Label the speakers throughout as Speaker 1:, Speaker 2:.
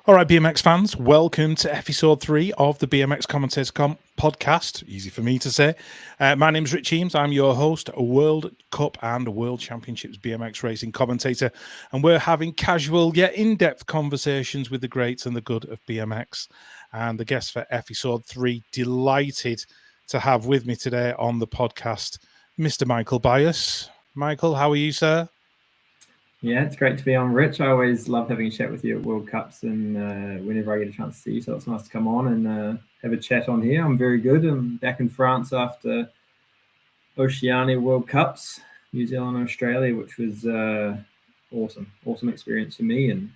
Speaker 1: All right, BMX fans, welcome to episode 3 of the BMX Commentator podcast. Easy for me to say. My name is Rich Eames. I'm your host, a World Cup and World Championships BMX racing commentator, and we're having casual yet in-depth conversations with the greats and the good of BMX. And the guest for episode 3, delighted to have with me today on the podcast, Mr. Michael Byas. Michael, how are you, sir?
Speaker 2: Yeah, it's great to be on, Rich. I always love having a chat with you at World Cups and whenever I get a chance to see you. So it's nice to come on and have a chat on here. I'm very good. I'm back in France after Oceania World Cups, New Zealand and Australia, which was awesome experience for me, and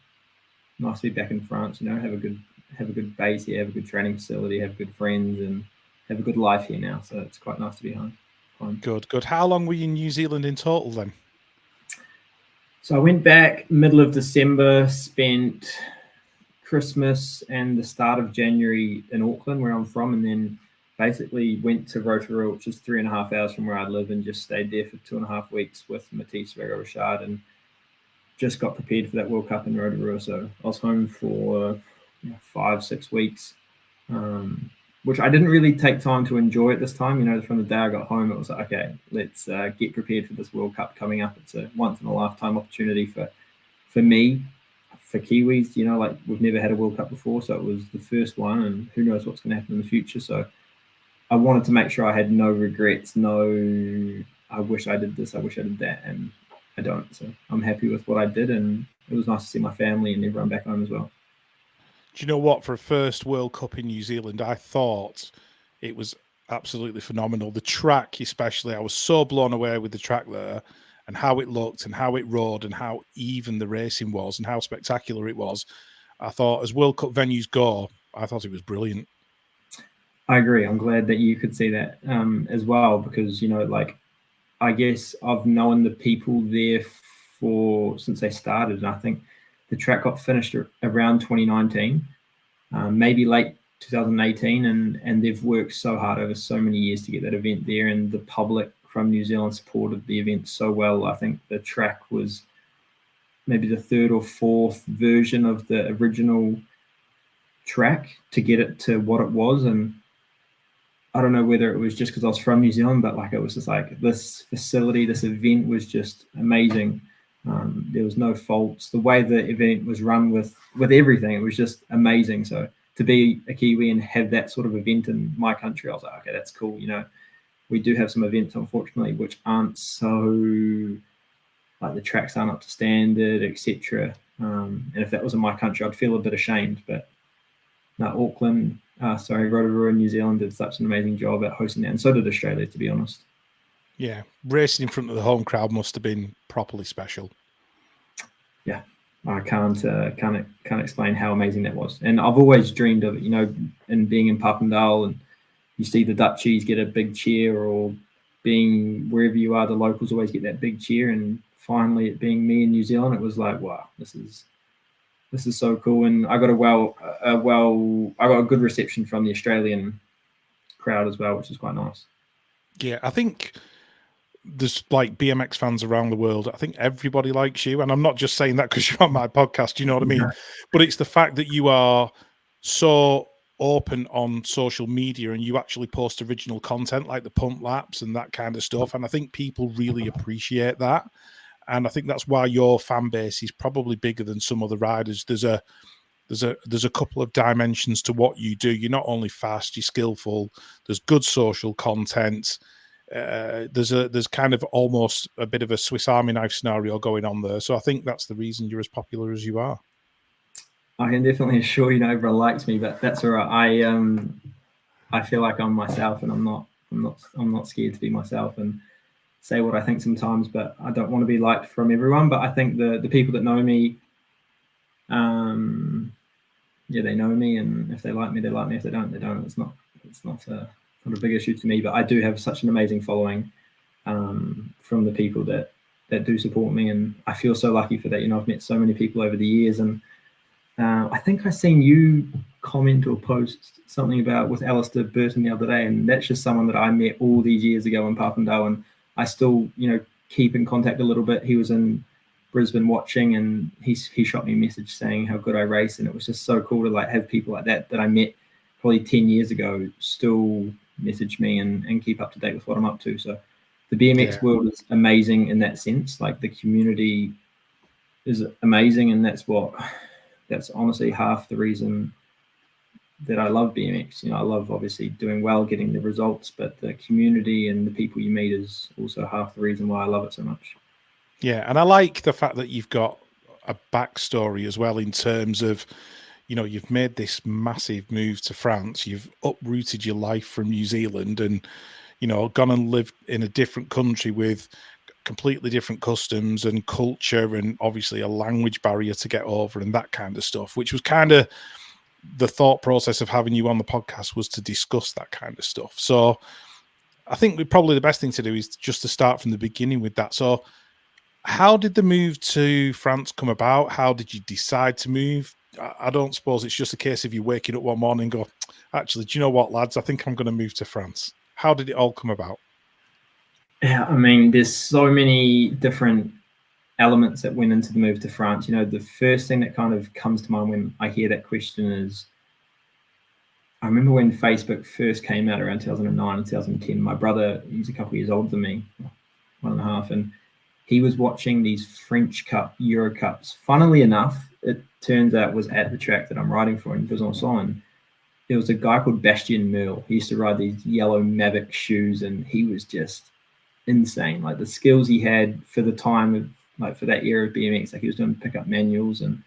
Speaker 2: nice to be back in France. You know, have a good base here, have a good training facility, have good friends, and have a good life here now. So it's quite nice to be home.
Speaker 1: Good. How long were you in New Zealand in total then?
Speaker 2: So I went back middle of December, spent Christmas and the start of January in Auckland, where I'm from, and then basically went to Rotorua, which is 3.5 hours from where I live, and just stayed there for 2.5 weeks with Matisse Richard, and just got prepared for that World Cup in Rotorua. So I was home for 5-6 weeks, which I didn't really take time to enjoy at this time. You know, from the day I got home, it was like, okay, let's get prepared for this World Cup coming up. It's a once-in-a-lifetime opportunity for me, for Kiwis. You know, like we've never had a World Cup before, so it was the first one, and who knows what's going to happen in the future. So I wanted to make sure I had no regrets, I wish I did this, I wish I did that, and I don't. So I'm happy with what I did, and it was nice to see my family and everyone back home as well.
Speaker 1: Do you know what? For a first World Cup in New Zealand, I thought it was absolutely phenomenal. The track especially, I was so blown away with the track there and how it looked and how it rode and how even the racing was and how spectacular it was. I thought as World Cup venues go, I thought it was brilliant.
Speaker 2: I agree. I'm glad that you could see that as well, because, you know, like, I guess I've known the people there since they started, and I think the track got finished around 2019, maybe late 2018, and they've worked so hard over so many years to get that event there, and the public from New Zealand supported the event so well. I think the track was maybe the 3rd or 4th version of the original track to get it to what it was, and I don't know whether it was just because I was from New Zealand, but like it was just like this facility, this event was just amazing. There was no faults. The way the event was run with everything, it was just amazing. So to be a Kiwi and have that sort of event in my country, I was like, okay, that's cool. You know, we do have some events, unfortunately, which aren't so, like the tracks aren't up to standard, etc. And if that was in my country, I'd feel a bit ashamed. But no, Rotorua in New Zealand did such an amazing job at hosting that, and so did Australia, to be honest.
Speaker 1: Yeah, racing in front of the home crowd must have been properly special.
Speaker 2: Yeah, I can't explain how amazing that was. And I've always dreamed of it, you know, and being in Papendal, and you see the Dutchies get a big cheer, or being wherever you are, the locals always get that big cheer. And finally, it being me in New Zealand, it was like, wow, this is so cool. And I got a good reception from the Australian crowd as well, which is quite nice.
Speaker 1: Yeah, I think there's like BMX fans around the world. I think everybody likes you. And I'm not just saying that because you're on my podcast, you know what I mean? Yeah. But it's the fact that you are so open on social media and you actually post original content like the pump laps and that kind of stuff. And I think people really appreciate that. And I think that's why your fan base is probably bigger than some other riders. There's a couple of dimensions to what you do. You're not only fast, you're skillful. There's good social content. There's kind of almost a bit of a Swiss Army knife scenario going on there. So I think that's the reason you're as popular as you are.
Speaker 2: I can definitely assure you, everyone likes me, but that's all right. I feel like I'm myself, and I'm not scared to be myself and say what I think sometimes. But I don't want to be liked from everyone. But I think the people that know me, they know me, and if they like me, they like me. If they don't, they don't. It's not a big issue to me. But I do have such an amazing following from the people that do support me, and I feel so lucky for that. You know, I've met so many people over the years, and I think I seen you comment or post something about with Alistair Burton the other day, and that's just someone that I met all these years ago in Papendal, and I still, keep in contact a little bit. He was in Brisbane watching, and he shot me a message saying how good I race, and it was just so cool to like have people like that I met probably 10 years ago still message me and keep up to date with what I'm up to. So the BMX world is amazing in that sense. Like the community is amazing, and that's honestly half the reason that I love BMX. I love obviously doing well, getting the results, but the community and the people you meet is also half the reason why I love it so much.
Speaker 1: Yeah, and I like the fact that you've got a backstory as well in terms of, you've made this massive move to France, you've uprooted your life from New Zealand and, gone and lived in a different country with completely different customs and culture and obviously a language barrier to get over and that kind of stuff, which was kind of the thought process of having you on the podcast, was to discuss that kind of stuff. So I think probably the best thing to do is just to start from the beginning with that. So how did the move to France come about? How did you decide to move? I don't suppose it's just a case of you waking up one morning and go, actually, do you know what, lads? I think I'm going to move to France. How did it all come about?
Speaker 2: Yeah, I mean, there's so many different elements that went into the move to France. The first thing that kind of comes to mind when I hear that question is, I remember when Facebook first came out around 2009 and 2010, my brother, he's a couple of years older than me, 1.5, and he was watching these French Cup, Euro Cups. Funnily enough, it turns out was at the track that I'm riding for in Besançon. There was a guy called Bastien Merle. He used to ride these yellow Mavic shoes, and he was just insane. Like the skills he had for the time of, like for that era of BMX, like he was doing pickup manuals, and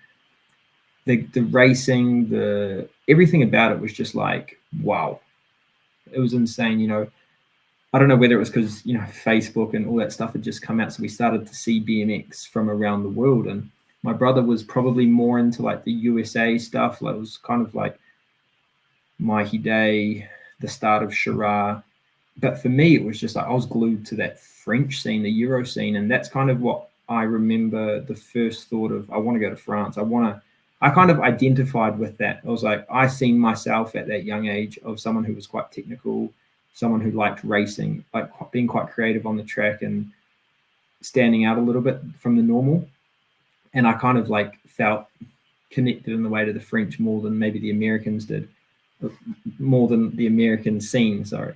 Speaker 2: the racing, everything about it was just like, wow. It was insane. I don't know whether it was because, Facebook and all that stuff had just come out. So we started to see BMX from around the world. And my brother was probably more into like the USA stuff. Like it was kind of like Mikey Day, the start of Chirard. But for me, it was just like I was glued to that French scene, the Euro scene. And that's kind of what I remember the first thought of, I want to go to France. I kind of identified with that. I was like, I seen myself at that young age of someone who was quite technical, someone who liked racing, like being quite creative on the track and standing out a little bit from the normal. And I kind of like felt connected in the way to the French more than maybe the Americans did, more than the American scene, sorry.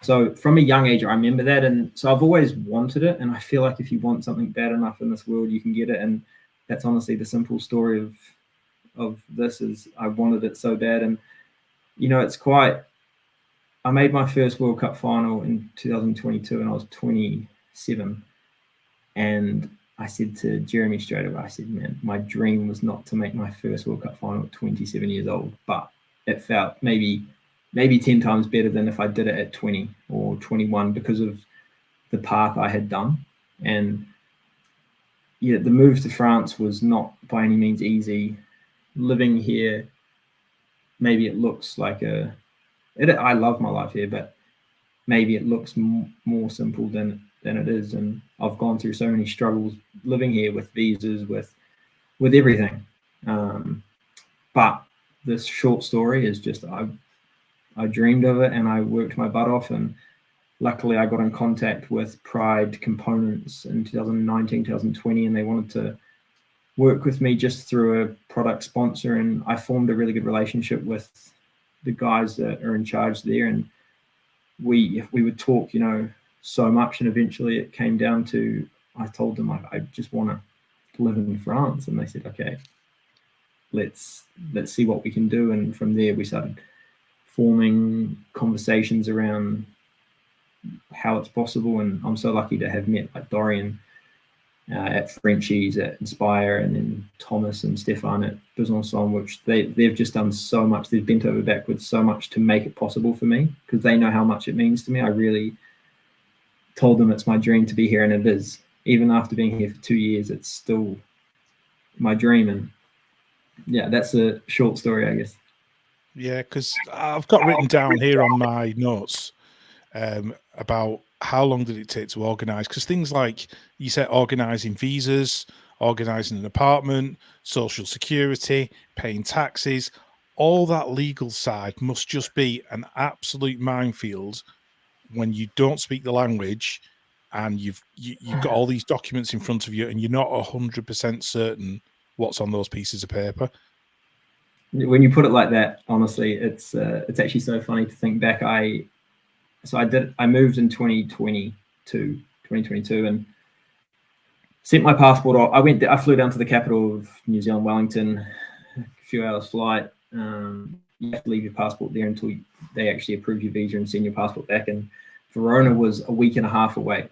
Speaker 2: So from a young age, I remember that. And so I've always wanted it. And I feel like if you want something bad enough in this world, you can get it. And that's honestly the simple story of this is I wanted it so bad. And, it's quite, I made my first World Cup final in 2022 and I was 27. And I said to Jeremy straight away, I said, man, my dream was not to make my first World Cup final at 27 years old, but it felt maybe 10 times better than if I did it at 20 or 21 because of the path I had done. And yeah, the move to France was not by any means easy. Living here, maybe it looks like I love my life here, but maybe it looks more simple than it is. And I've gone through so many struggles living here with visas, with everything. But this short story is just I dreamed of it and I worked my butt off, and luckily I got in contact with Pride Components in 2019, 2020, and they wanted to work with me just through a product sponsor, and I formed a really good relationship with the guys that are in charge there, and we would talk, so much, and eventually it came down to I told them I just want to live in France, and they said, okay, let's see what we can do. And from there we started forming conversations around how it's possible, and I'm so lucky to have met like Dorian at Frenchies, at Inspire, and then Thomas and Stefan at Besançon, which they've just done so much. They've bent over backwards so much to make it possible for me because they know how much it means to me. I really told them it's my dream to be here, and it is. Even after being here for 2 years, it's still my dream. And yeah, that's a short story, I guess.
Speaker 1: Yeah, because I've got written down here on my notes about how long did it take to organise? Because things like you said, organising visas, organising an apartment, social security, paying taxes, all that legal side must just be an absolute minefield when you don't speak the language and you've got all these documents in front of you, and you're not 100% certain what's on those pieces of paper.
Speaker 2: When you put it like that, honestly, it's actually so funny to think back. I moved in 2022, and sent my passport off. I flew down to the capital of New Zealand, Wellington, a few hours flight. You have to leave your passport there until they actually approve your visa and send your passport back. And Verona was a week and a half away,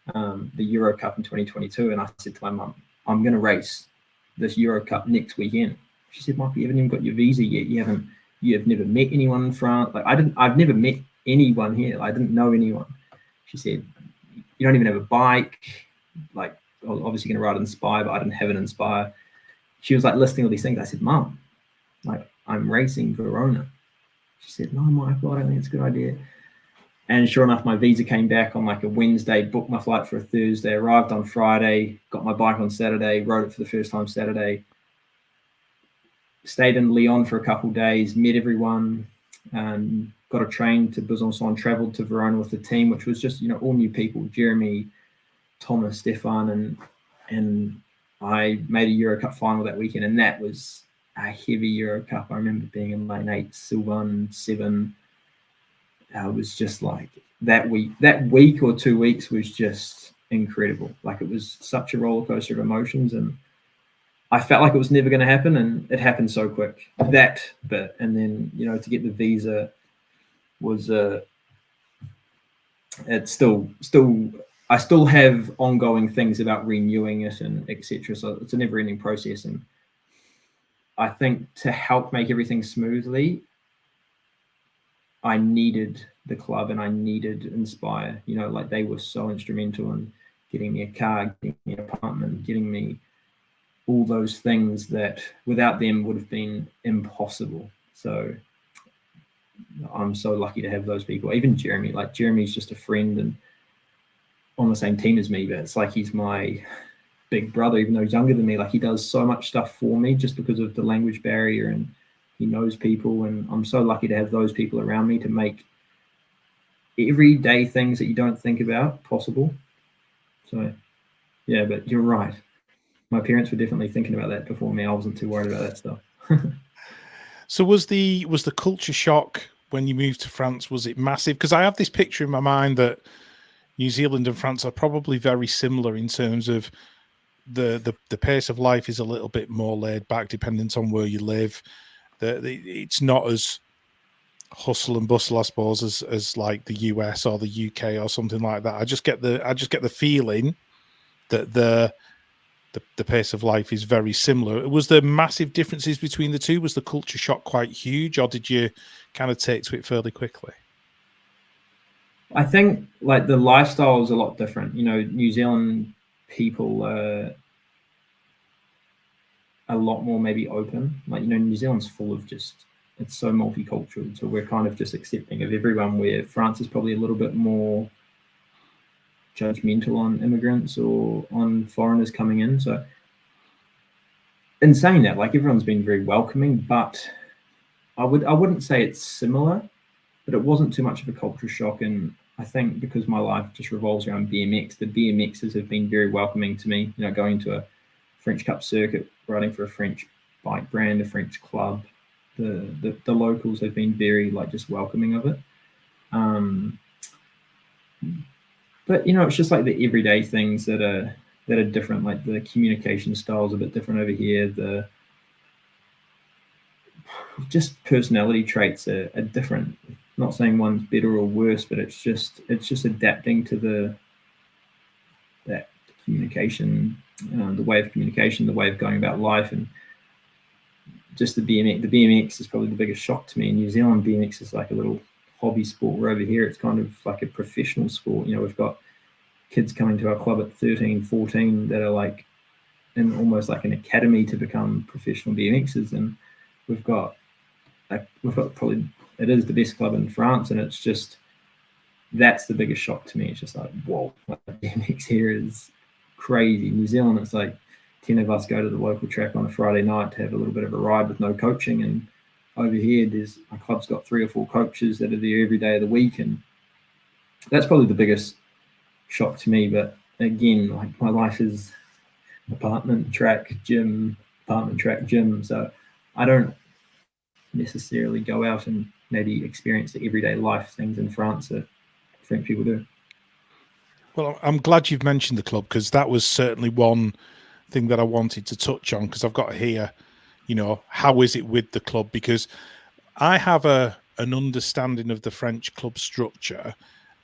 Speaker 2: the Euro Cup in 2022. And I said to my mum, I'm going to race this Euro Cup next weekend. She said, Michael, you haven't even got your visa yet. You have never met anyone in France. Like I've never met anyone here. I didn't know anyone. She said, you don't even have a bike. Like, I was obviously going to ride Inspire, but I didn't have an Inspire. She was like listing all these things. I said, Mum, like, I'm racing Verona. She said, no, Michael, I don't think it's a good idea. And sure enough, my visa came back on like a Wednesday, booked my flight for a Thursday, arrived on Friday, got my bike on Saturday, rode it for the first time Saturday, stayed in Lyon for a couple of days, met everyone, got a train to Besançon, traveled to Verona with the team, which was just, all new people, Jeremy, Thomas, Stefan, and I made a Euro Cup final that weekend, and that was a heavy Euro Cup. I remember being in lane 8, Sylvan 7. It was just like that week or 2 weeks was just incredible. Like, it was such a roller coaster of emotions, and I felt like it was never going to happen, and it happened so quick. That bit, and then to get the visa was it's still I still have ongoing things about renewing it and etc. So it's a never-ending process, and I think to help make everything smoothly, I needed the club and I needed Inspire. Like, they were so instrumental in getting me a car, getting me an apartment, getting me all those things that without them would have been impossible. So I'm so lucky to have those people. Even Jeremy, like, Jeremy's just a friend and on the same team as me, but it's like he's my big brother, even though he's younger than me. Like, he does so much stuff for me just because of the language barrier, and he knows people, and I'm so lucky to have those people around me to make everyday things that you don't think about possible. So yeah, but you're right. My parents were definitely thinking about that before me. I wasn't too worried about that stuff.
Speaker 1: So was the culture shock when you moved to France, was it massive? Because I have this picture in my mind that New Zealand and France are probably very similar in terms of the pace of life is a little bit more laid back, depending on where you live. It's not as hustle and bustle, I suppose, as like the US or the UK or something like that. I just get the feeling that the pace of life is very similar. Was there massive differences between the two? Was the culture shock quite huge, or did you kind of take to it fairly quickly?
Speaker 2: I think like the lifestyle is a lot different. New Zealand people are a lot more maybe open. Like, New Zealand's full of it's so multicultural. So we're kind of just accepting of everyone, where France is probably a little bit more judgmental on immigrants or on foreigners coming in. So in saying that, like, everyone's been very welcoming, but I wouldn't say it's similar, but it wasn't too much of a culture shock. And I think because my life just revolves around BMX, the BMXers have been very welcoming to me. Going to a French Cup circuit, riding for a French bike brand, a French club, the locals have been very just welcoming of it. But it's just like the everyday things that are different. Like, the communication styles a bit different over here. The just personality traits are different. Not saying one's better or worse, but it's just adapting to that communication, the way of communication, the way of going about life, and just the BMX. The BMX is probably the biggest shock to me. In New Zealand, BMX is like a little hobby sport, where over here it's kind of like a professional sport. We've got kids coming to our club at 13, 14 that are like in almost like an academy to become professional BMXers, and we've got probably, it is the best club in France, and it's just, that's the biggest shock to me. It's just like, whoa, BMX here is crazy. New Zealand, it's like 10 of us go to the local track on a Friday night to have a little bit of a ride with no coaching, and over here my club's got 3 or 4 coaches that are there every day of the week, and that's probably the biggest shock to me. But again, like my life is apartment, track, gym, apartment, track, gym. So I don't necessarily go out and maybe experience the everyday life things in France that French people do.
Speaker 1: Well, I'm glad you've mentioned the club, because that was certainly one thing that I wanted to touch on, because I've got here, you know, how is it with the club? Because I have an understanding of the French club structure,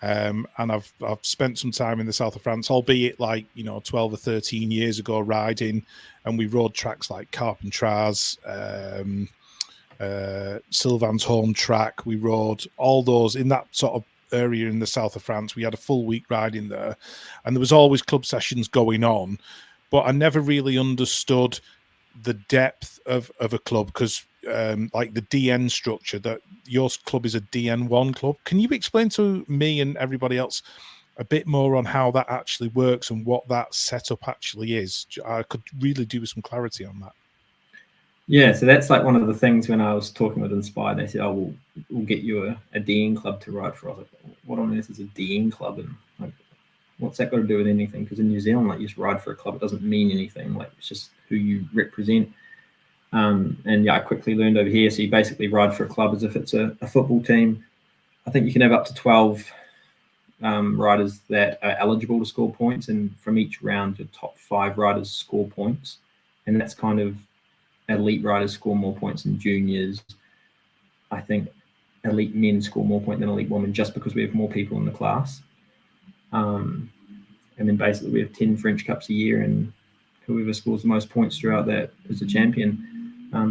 Speaker 1: and I've spent some time in the south of France, albeit like, you know, 12 or 13 years ago, riding, and we rode tracks like Carpentrars, Sylvan's home track. We rode all those in that sort of area in the south of France. We had a full week riding there, and there was always club sessions going on, but I never really understood the depth of a club, because like the DN structure, that your club is a DN1 club. Can you explain to me and everybody else a bit more on how that actually works and what that setup actually is? I could really do with some clarity on that.
Speaker 2: Yeah, so that's like one of the things when I was talking with Inspire, they said, "Oh, we'll get you a DN club to ride for." I was like, "What on earth is a DN club?" And like, what's that got to do with anything? Because in New Zealand, like, you just ride for a club, it doesn't mean anything. Like, it's just who you represent. And yeah, I quickly learned over here. So you basically ride for a club as if it's a football team. I think you can have up to 12 riders that are eligible to score points, and from each round, the top 5 riders score points, and that's kind of elite riders score more points than juniors. I think elite men score more points than elite women, just because we have more people in the class. And then basically we have 10 French Cups a year, and whoever scores the most points throughout that is the champion.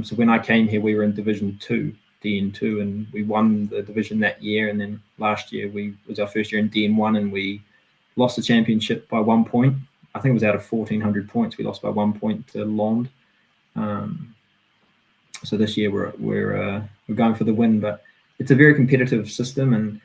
Speaker 2: So when I came here, we were in Division 2, DN2, and we won the division that year. And then last year was our first year in DN1, and we lost the championship by 1 point. I think it was out of 1,400 points. We lost by 1 point to Lond. So this year we're going for the win, but it's a very competitive system. And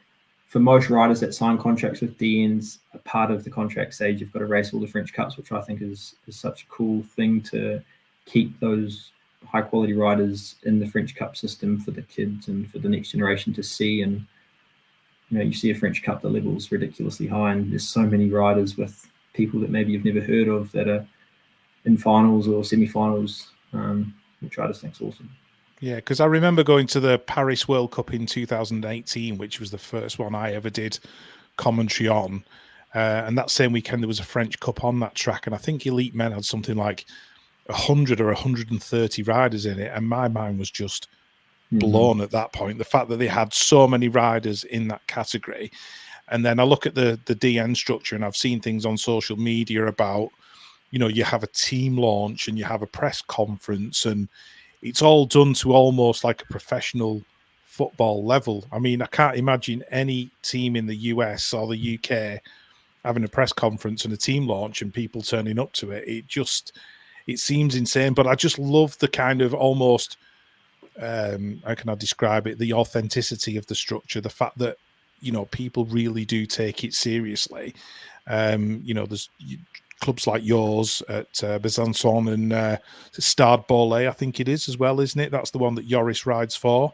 Speaker 2: for most riders that sign contracts with DNs, a part of the contract says you've got to race all the French Cups, which I think is such a cool thing to keep those high quality riders in the French Cup system for the kids and for the next generation to see. And you know, you see a French Cup, the level's ridiculously high, and there's so many riders with people that maybe you've never heard of that are in finals or semi-finals, which I just think is awesome.
Speaker 1: Yeah, because I remember going to the Paris World Cup in 2018, which was the first one I ever did commentary on. And that same weekend, there was a French Cup on that track. And I think Elite Men had something like 100 or 130 riders in it. And my mind was just blown at that point. The fact that they had so many riders in that category. And then I look at the DN structure, and I've seen things on social media about, you know, you have a team launch and you have a press conference, and it's all done to almost like a professional football level. I mean, I can't imagine any team in the US or the UK having a press conference and a team launch and people turning up to it. It seems insane, but I just love the kind of almost, how can I describe it? The authenticity of the structure, the fact that, you know, people really do take it seriously. You know, there's clubs like yours at Besançon and Stade Bollé, I think it is as well, isn't it? That's the one that Joris rides for.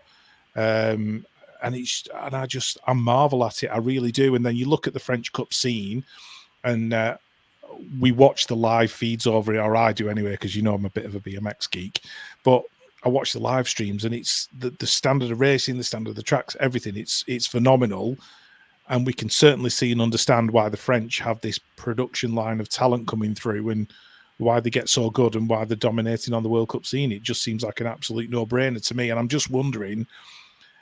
Speaker 1: And I marvel at it. I really do. And then you look at the French Cup scene, and we watch the live feeds over it, or I do anyway, because you know I'm a bit of a BMX geek. But I watch the live streams, and it's the standard of racing, the standard of the tracks, everything. It's phenomenal. And we can certainly see and understand why the French have this production line of talent coming through, and why they get so good, and why they're dominating on the World Cup scene. It just seems like an absolute no-brainer to me. And I'm just wondering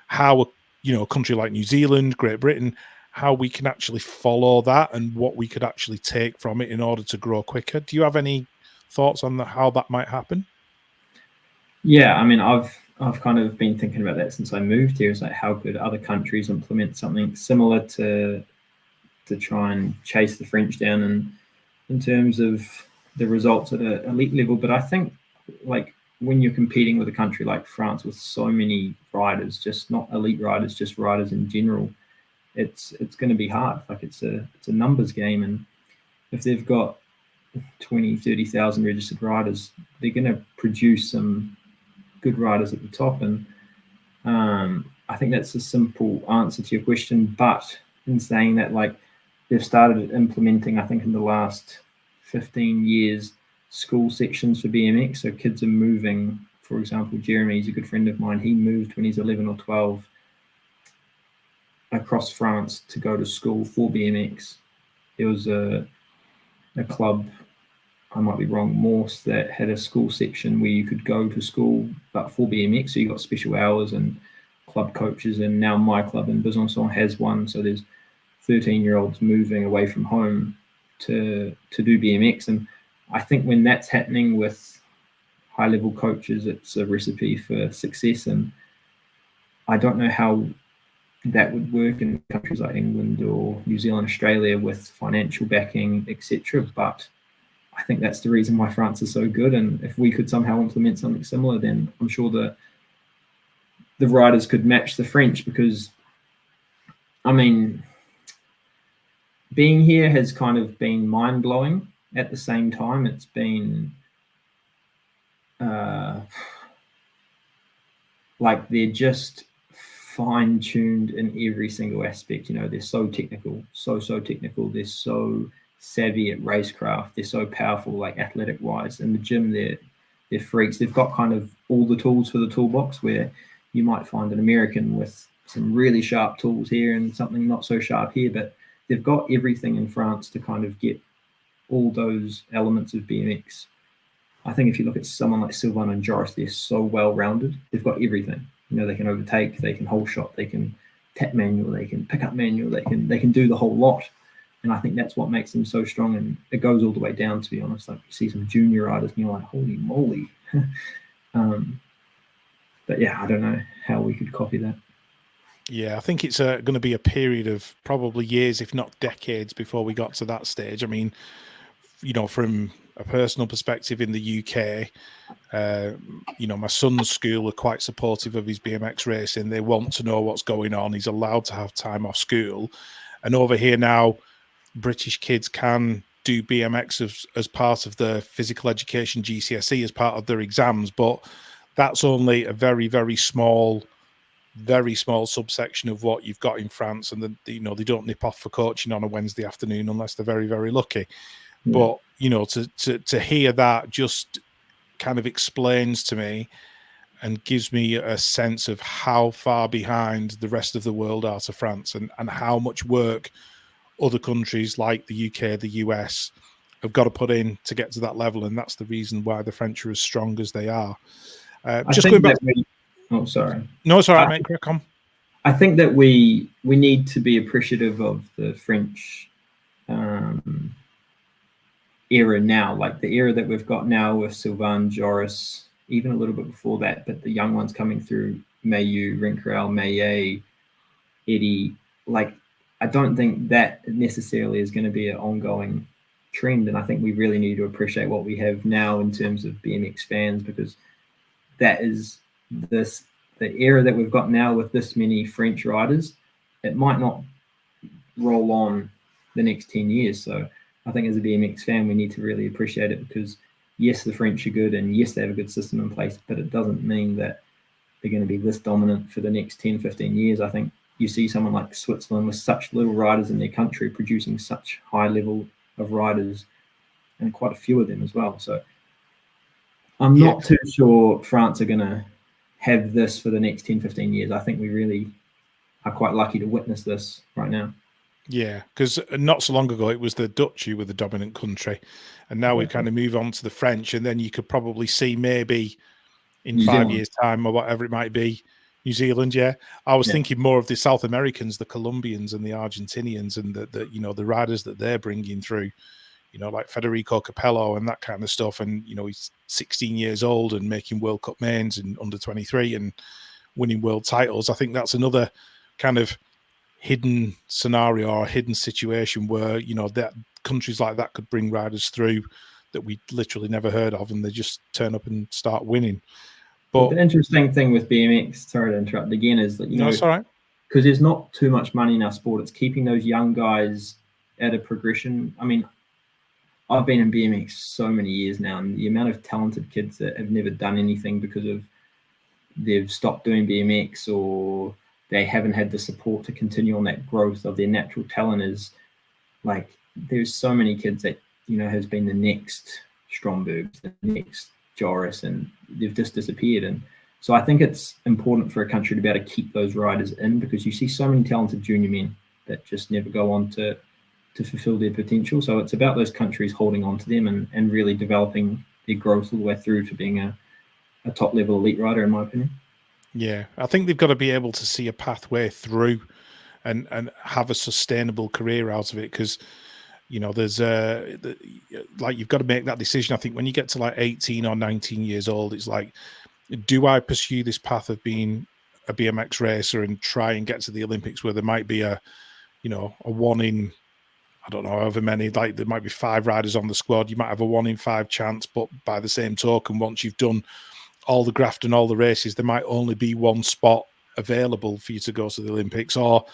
Speaker 1: how, you know, a country like New Zealand, Great Britain, how we can actually follow that and what we could actually take from it in order to grow quicker. Do you have any thoughts on how that might happen?
Speaker 2: Yeah, I mean, I've kind of been thinking about that since I moved here. It's like, how could other countries implement something similar to try and chase the French down, and in terms of the results at an elite level. But I think, like, when you're competing with a country like France with so many riders, just not elite riders, just riders in general, it's going to be hard. Like, it's a numbers game, and if they've got 20, 30,000 registered riders, they're going to produce some good riders at the top. And I think that's a simple answer to your question. But in saying that, like, they've started implementing, I think in the last 15 years, school sections for BMX. So kids are moving. For example, Jeremy, he's a good friend of mine. He moved when he's 11 or 12 across France to go to school for BMX. There was a club, I might be wrong, Morse, that had a school section where you could go to school but for BMX. So you got special hours and club coaches, and now my club in Besançon has one. So there's 13-year-olds moving away from home to do BMX. And I think when that's happening with high-level coaches, it's a recipe for success. And I don't know how that would work in countries like England or New Zealand, Australia, with financial backing, etc. But I think that's the reason why France is so good. And if we could somehow implement something similar, then I'm sure that the riders could match the French, because, I mean, being here has kind of been mind-blowing. At the same time, it's been like they're just fine-tuned in every single aspect. You know, they're so technical, so technical. They're so savvy at racecraft. They're so powerful, like athletic-wise. In the gym, they're freaks. They've got kind of all the tools for the toolbox, where you might find an American with some really sharp tools here and something not so sharp here, but they've got everything in France to kind of get all those elements of BMX. I think if you look at someone like Sylvain and Joris, they're so well-rounded. They've got everything. You know, they can overtake, they can whole shot, they can tap manual, they can pick up manual, they can do the whole lot. And I think that's what makes them so strong. And it goes all the way down, to be honest. Like, you see some junior riders and you're like, holy moly. But yeah, I don't know how we could copy that.
Speaker 1: Yeah, I think it's going to be a period of probably years, if not decades, before we got to that stage. I mean, you know, from a personal perspective in the UK, you know, my son's school are quite supportive of his BMX racing. They want to know what's going on. He's allowed to have time off school. And over here now, British kids can do BMX as part of the physical education GCSE, as part of their exams, but that's only a very, very small subsection of what you've got in France. And then, you know, they don't nip off for coaching on a Wednesday afternoon unless they're very, very lucky. Yeah. But, you know, to hear that just kind of explains to me and gives me a sense of how far behind the rest of the world are to France, and how much work other countries like the UK, the US have got to put in to get to that level. And that's the reason why the French are as strong as they are. Just going back.
Speaker 2: Oh, sorry.
Speaker 1: No, it's all right, mate. Crack on.
Speaker 2: I think that we need to be appreciative of the French era now, like the era that we've got now with Sylvain, Joris, even a little bit before that, but the young ones coming through, Mayu, Rinkrel, Maillet, Eddie. Like, I don't think that necessarily is going to be an ongoing trend, and I think we really need to appreciate what we have now in terms of BMX fans, because that is the era that we've got now with this many French riders. It might not roll on the next 10 years. So I think as a BMX fan, we need to really appreciate it, because yes, the French are good, and yes, they have a good system in place, but it doesn't mean that they're going to be this dominant for the next 10, 15 years. I think you see someone like Switzerland with such little riders in their country producing such high level of riders, and quite a few of them as well. So I'm not too sure France are going to have this for the next 10, 15 years. I think we really are quite lucky to witness this right now.
Speaker 1: Yeah, because not so long ago it was the Dutch who were the dominant country, and now we kind of move on to the French, and then you could probably see maybe in 5 years' time or whatever it might be, New Zealand. Yeah, I was thinking more of the South Americans, the Colombians and the Argentinians, and the you know, the riders that they're bringing through. You know, like Federico Capello and that kind of stuff. And, you know, he's 16 years old and making World Cup mains in under 23 and winning world titles. I think that's another kind of hidden scenario or a hidden situation where, you know, that countries like that could bring riders through that we literally never heard of, and they just turn up and start winning. But
Speaker 2: the interesting thing with BMX, sorry to interrupt again, is that, you know,
Speaker 1: it's all right,
Speaker 2: because there's not too much money in our sport. It's keeping those young guys at a progression. I mean, I've been in BMX so many years now, and the amount of talented kids that have never done anything because of they've stopped doing BMX, or they haven't had the support to continue on that growth of their natural talent, is like there's so many kids that, you know, has been the next Strombergs, the next Joris, and they've just disappeared. And so I think it's important for a country to be able to keep those riders in, because you see so many talented junior men that just never go on to fulfill their potential. So it's about those countries holding on to them and really developing their growth all the way through to being a top level elite rider, in my opinion.
Speaker 1: Yeah, I think they've got to be able to see a pathway through and have a sustainable career out of it, because you know there's like you've got to make that decision. I think when you get to like 18 or 19 years old, it's like, do I pursue this path of being a BMX racer and try and get to the Olympics, where there might be a, you know, a 1 in, I don't know, however many, like there might be 5 riders on the squad, you might have a 1 in 5 chance, but by the same token, once you've done all the graft and all the races, there might only be 1 spot available for you to go to the Olympics. Or,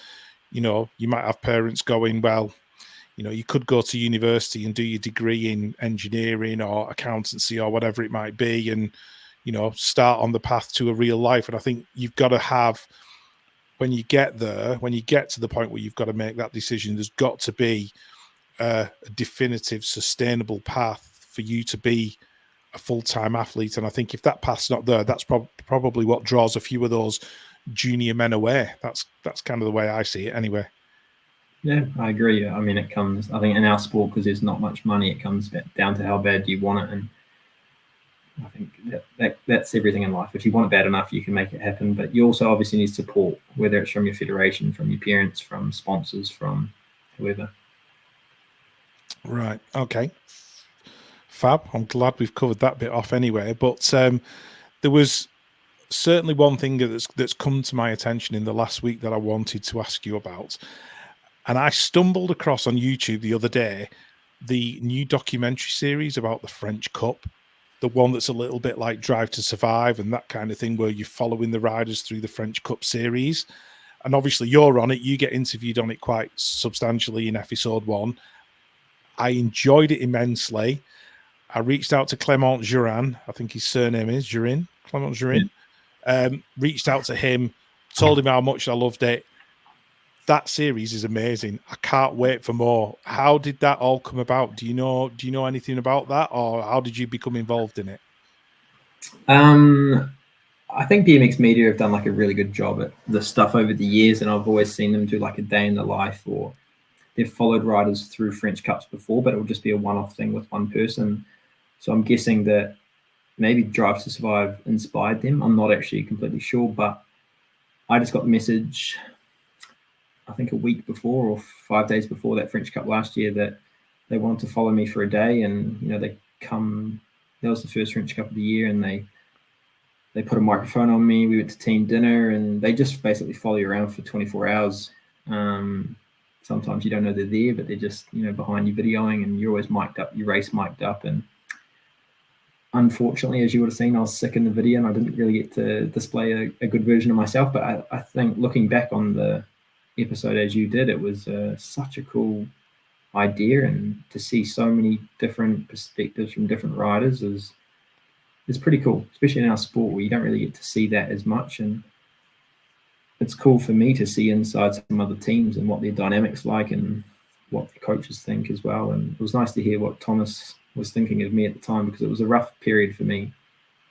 Speaker 1: you know, you might have parents going, well, you know, you could go to university and do your degree in engineering or accountancy or whatever it might be, and, you know, start on the path to a real life. And I think you've got to have, when you get there, when you get to the point where you've got to make that decision, there's got to be a definitive, sustainable path for you to be a full-time athlete. And I think if that path's not there, that's probably what draws a few of those junior men away. That's kind of the way I see it anyway.
Speaker 2: Yeah, I agree. I mean, it comes, I think in our sport, because there's not much money, it comes down to how bad do you want it. And I think that's everything in life. If you want it bad enough, you can make it happen. But you also obviously need support, whether it's from your federation, from your parents, from sponsors, from whoever.
Speaker 1: Right. Okay. Fab. I'm glad we've covered that bit off anyway. But there was certainly one thing that's come to my attention in the last week that I wanted to ask you about. And I stumbled across on YouTube the other day the new documentary series about the French Cup, the one that's a little bit like Drive to Survive and that kind of thing, where you're following the riders through the French Cup series. And obviously you're on it. You get interviewed on it quite substantially in episode 1. I enjoyed it immensely. I reached out to Clement Jurin. I think his surname is Jurin. Clement Jurin. Yeah. Reached out to him, told him how much I loved it. That series is amazing. I can't wait for more. How did that all come about? Do you know anything about that, or how did you become involved in it?
Speaker 2: I think BMX Media have done like a really good job at the stuff over the years, and I've always seen them do like a day in the life, or they've followed riders through French Cups before, but it will just be a one-off thing with one person. So I'm guessing that maybe Drive to Survive inspired them. I'm not actually completely sure, but I just got the message, I think a week before or 5 days before that French Cup last year, that they wanted to follow me for a day. And, you know, that was the first French Cup of the year, and they put a microphone on me. We went to team dinner, and they just basically follow you around for 24 hours. Sometimes you don't know they're there, but they're just, you know, behind you videoing, and you're always mic'd up, your race mic'd up. And unfortunately, as you would have seen, I was sick in the video and I didn't really get to display a good version of myself. But I think looking back on the episode as you did, it was such a cool idea, and to see so many different perspectives from different riders is pretty cool, especially in our sport where you don't really get to see that as much. And it's cool for me to see inside some other teams and what their dynamics like and what the coaches think as well. And it was nice to hear what Thomas was thinking of me at the time, because it was a rough period for me.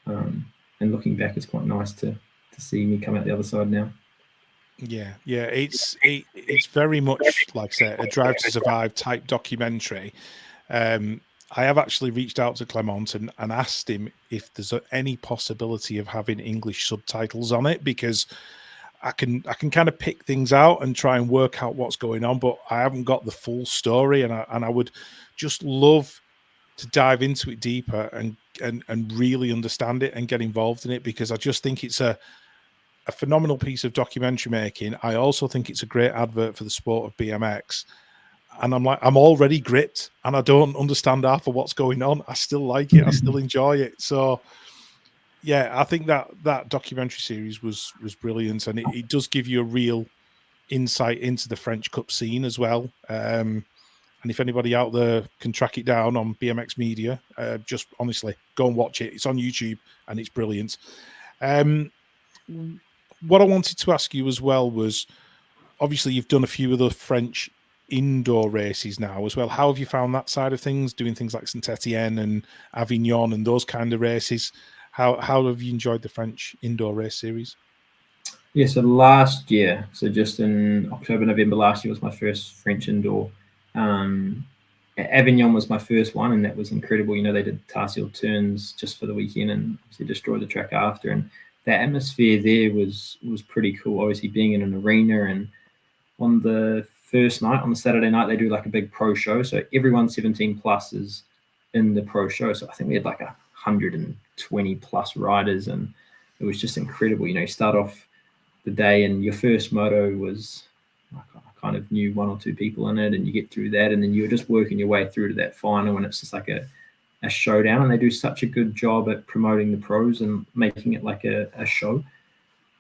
Speaker 2: And looking back, it's quite nice to see me come out the other side now.
Speaker 1: Yeah, it's very much, like I said, a Drive to Survive type documentary. I have actually reached out to Clement and asked him if there's any possibility of having English subtitles on it, because I can kind of pick things out and try and work out what's going on, but I haven't got the full story, and I would just love to dive into it deeper and really understand it and get involved in it, because I just think it's a phenomenal piece of documentary making. I also think it's a great advert for the sport of BMX. And I'm already gripped, and I don't understand half of what's going on. I still like it. I still enjoy it. So yeah, I think that documentary series was brilliant, and it does give you a real insight into the French Cup scene as well. And if anybody out there can track it down on BMX Media, just honestly go and watch it. It's on YouTube and it's brilliant. What I wanted to ask you as well was, obviously you've done a few of the French indoor races now as well. How have you found that side of things, doing things like Saint Etienne and Avignon and those kind of races? How have you enjoyed the French indoor race series?
Speaker 2: Yeah, so last year, so just in October, November last year was my first French indoor. Avignon was my first one, and that was incredible. You know, they did Tarsiel turns just for the weekend and obviously destroyed the track after. And the atmosphere there was pretty cool. Obviously, being in an arena, and on the first night, on the Saturday night, they do like a big pro show. So everyone 17 plus is in the pro show. So I think we had like 120 plus riders, and it was just incredible. You know, you start off the day and your first moto was, I kind of knew one or two people in it, and you get through that, and then you're just working your way through to that final, and it's just like a showdown. And they do such a good job at promoting the pros and making it like a show.